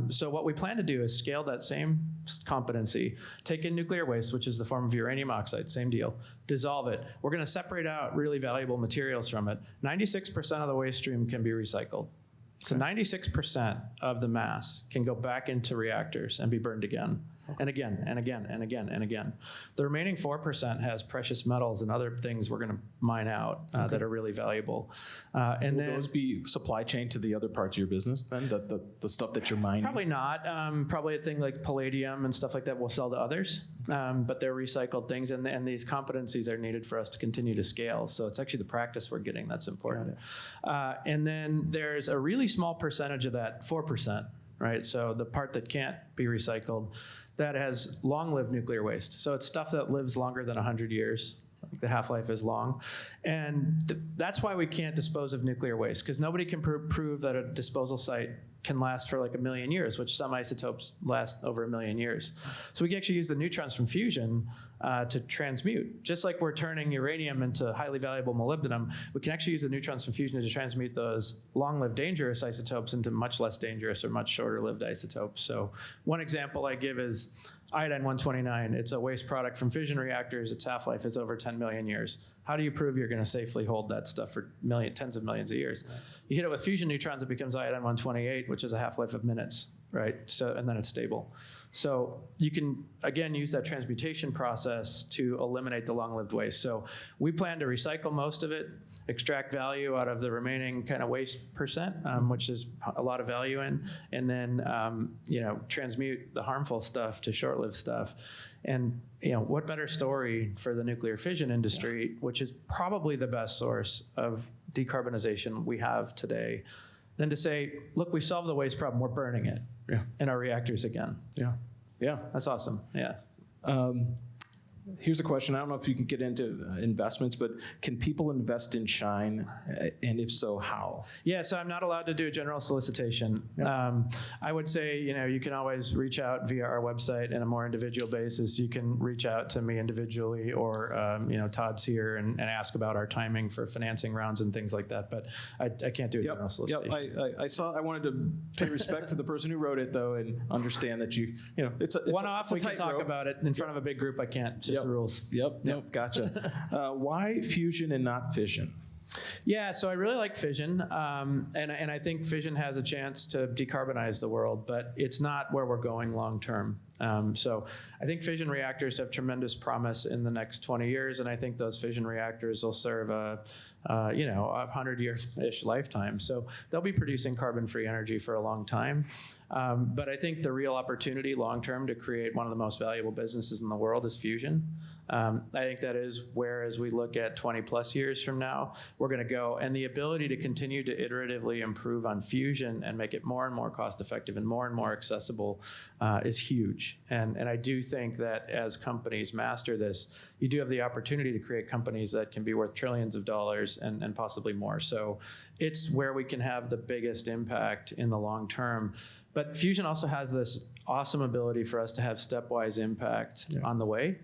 So what we plan to do is scale that same competency, take in nuclear waste, which is the form of uranium oxide, same deal, dissolve it. We're going to separate out really valuable materials from it. 96% of the waste stream can be recycled. So 96% of the mass can go back into reactors and be burned again, and again, and again, and again, and again. The remaining 4% has precious metals and other things we're going to mine out that are really valuable. And will those be supply chain to the other parts of your business then, the stuff that you're mining? Probably not. Probably a thing like palladium and stuff like that we'll sell to others, but they're recycled things, and these competencies are needed for us to continue to scale. So it's actually the practice we're getting that's important. And then there's a really small percentage of that, 4%, right? So the part that can't be recycled, that has long-lived nuclear waste. So it's stuff that lives longer than 100 years. The half-life is long. And that's why we can't dispose of nuclear waste, because nobody can prove that a disposal site can last for like 1 million years, which some isotopes last over 1 million years. So we can actually use the neutrons from fusion to transmute. Just like we're turning uranium into highly valuable molybdenum, we can actually use the neutrons from fusion to transmute those long-lived dangerous isotopes into much less dangerous or much shorter-lived isotopes. So one example I give is iodine-129. It's a waste product from fission reactors. Its half-life is over 10 million years. How do you prove you're going to safely hold that stuff for tens of millions of years? You hit it with fusion neutrons, it becomes iodine-128, which is a half-life of minutes, right? So, and then it's stable. So you can, again, use that transmutation process to eliminate the long-lived waste. So we plan to recycle most of it, extract value out of the remaining kind of waste percent, which is a lot of value in, and then transmute the harmful stuff to short-lived stuff. And what better story for the nuclear fission industry, which is probably the best source of decarbonization we have today, than to say, look, we solved the waste problem, we're burning it in our reactors again. Yeah. That's awesome. Yeah. Here's a question. I don't know if you can get into investments, but can people invest in Shine? And if so, how? Yeah, so I'm not allowed to do a general solicitation. I would say, you can always reach out via our website on a more individual basis. You can reach out to me individually or, Todd's here and ask about our timing for financing rounds and things like that. But I can't do a general solicitation. I wanted to pay respect to the person who wrote it, though, and understand that it's one-off, we can talk about it. In front of a big group, I can't. It's just the rules. Yep, gotcha. Why fusion and not fission? Yeah, so I really like fission, and I think fission has a chance to decarbonize the world, but it's not where we're going long term. So I think fission reactors have tremendous promise in the next 20 years, and I think those fission reactors will serve a 100-year-ish lifetime. So they'll be producing carbon-free energy for a long time. But I think the real opportunity long-term to create one of the most valuable businesses in the world is fusion. I think that is where, as we look at 20 plus years from now, we're going to go. And the ability to continue to iteratively improve on fusion and make it more and more cost-effective and more accessible is huge. And I do think that as companies master this, you do have the opportunity to create companies that can be worth trillions of dollars and possibly more. So it's where we can have the biggest impact in the long term. But fusion also has this awesome ability for us to have stepwise impact on the way.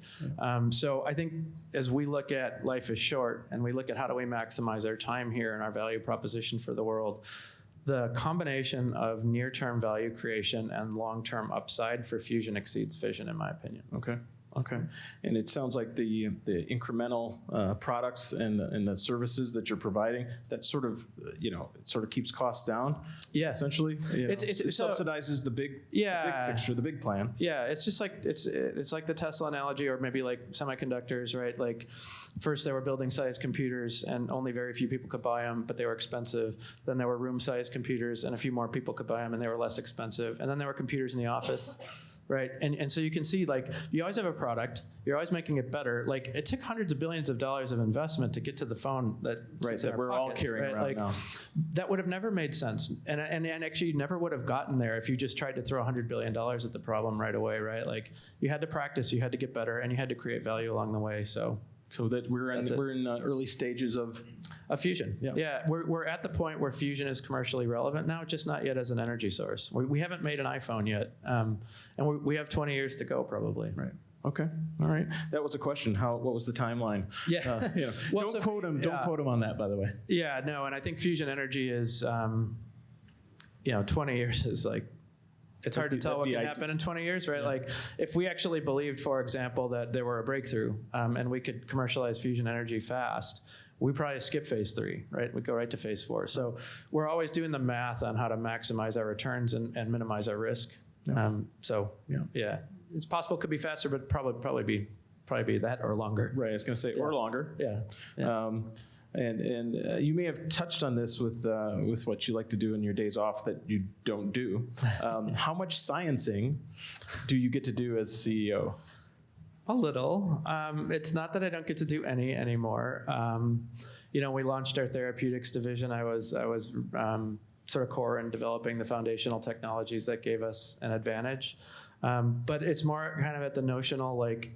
So I think as we look at life is short and we look at how do we maximize our time here and our value proposition for the world, the combination of near-term value creation and long-term upside for fusion exceeds fission, in my opinion. Okay. And it sounds like the incremental products and the services that you're providing, that sort of keeps costs down. Yeah. Essentially, it subsidizes the big picture, the big plan. Yeah, it's just like it's like the Tesla analogy, or maybe like semiconductors, right? Like first they were building size computers, and only very few people could buy them, but they were expensive. Then there were room-sized computers, and a few more people could buy them, and they were less expensive. And then there were computers in the office. Right, and so you can see, like, you always have a product, you're always making it better. Like, it took hundreds of billions of dollars of investment to get to the phone that we're all carrying around now. That would have never made sense, and actually you never would have gotten there if you just tried to throw $100 billion at the problem right away, right? Like, you had to practice, you had to get better, and you had to create value along the way. So that we're in the early stages of fusion. Yeah, we're at the point where fusion is commercially relevant now, just not yet as an energy source. We haven't made an iPhone yet, and we have 20 years to go probably. Right. Okay. All right. That was a question. What was the timeline? Yeah. Well, don't quote him. Don't quote him on that, by the way. Yeah. No. And I think fusion energy is, 20 years is like. It's hard to tell what can happen in 20 years, right? Yeah. Like, if we actually believed, for example, that there were a breakthrough and we could commercialize fusion energy fast, we probably skip phase 3, right? We go right to phase 4. So we're always doing the math on how to maximize our returns and minimize our risk. Yeah, it's possible it could be faster, but probably be that or longer. Right, I was going to say or longer. Yeah. And you may have touched on this with what you like to do in your days off that you don't do. How much sciencing do you get to do as CEO? A little. It's not that I don't get to do any anymore. We launched our therapeutics division. I was sort of core in developing the foundational technologies that gave us an advantage. But it's more kind of at the notional, like,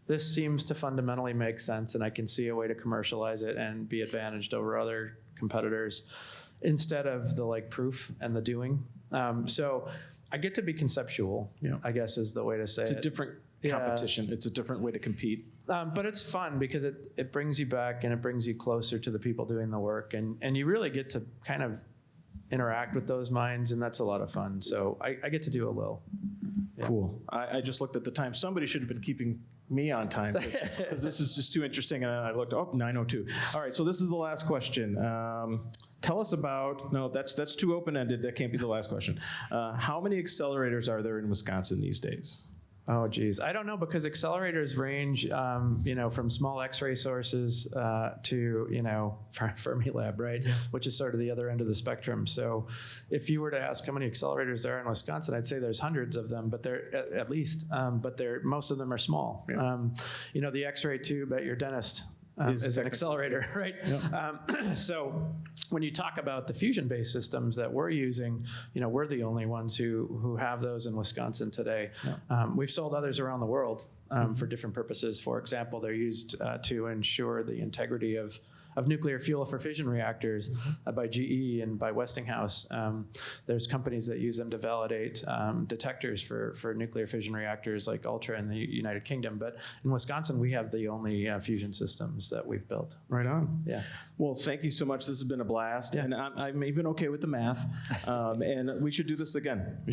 this seems to fundamentally make sense, and I can see a way to commercialize it and be advantaged over other competitors instead of the like proof and the doing. So I get to be conceptual, Yeah. I guess is the way to say It's it. a different competition. It's a different way to compete. But it's fun because it brings you back and it brings you closer to the people doing the work. And you really get to kind of interact with those minds, and that's a lot of fun. So I get to do a little. Yeah. Cool. I just looked at the time. Somebody should have been keeping me on time because this is just too interesting. And I looked, 9:02. All right, so this is the last question. Tell us about, no, that's too open-ended. That can't be the last question. How many accelerators are there in Wisconsin these days? Oh, geez. I don't know, because accelerators range, from small X-ray sources to, Fermilab, right? Yeah. Which is sort of the other end of the spectrum. So if you were to ask how many accelerators there are in Wisconsin, I'd say there's hundreds of them, but they're at least, but most of them are small. Yeah. The X-ray tube at your dentist is an accelerator, right? Yep. So when you talk about the fusion-based systems that we're using, we're the only ones who have those in Wisconsin today. Yep. We've sold others around the world for different purposes. For example, they're used to ensure the integrity of nuclear fuel for fission reactors by GE and by Westinghouse. There's companies that use them to validate detectors for nuclear fission reactors like Ultra in the United Kingdom. But in Wisconsin, we have the only fusion systems that we've built. Right on. Yeah. Well, thank you so much. This has been a blast. Yeah. And I'm even okay with the math. And we should do this again.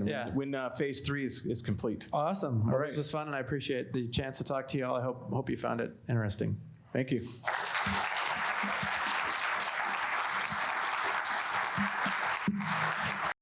Yeah. When phase 3 is complete. Awesome. All right. This was fun, and I appreciate the chance to talk to you all. I hope you found it interesting. Thank you.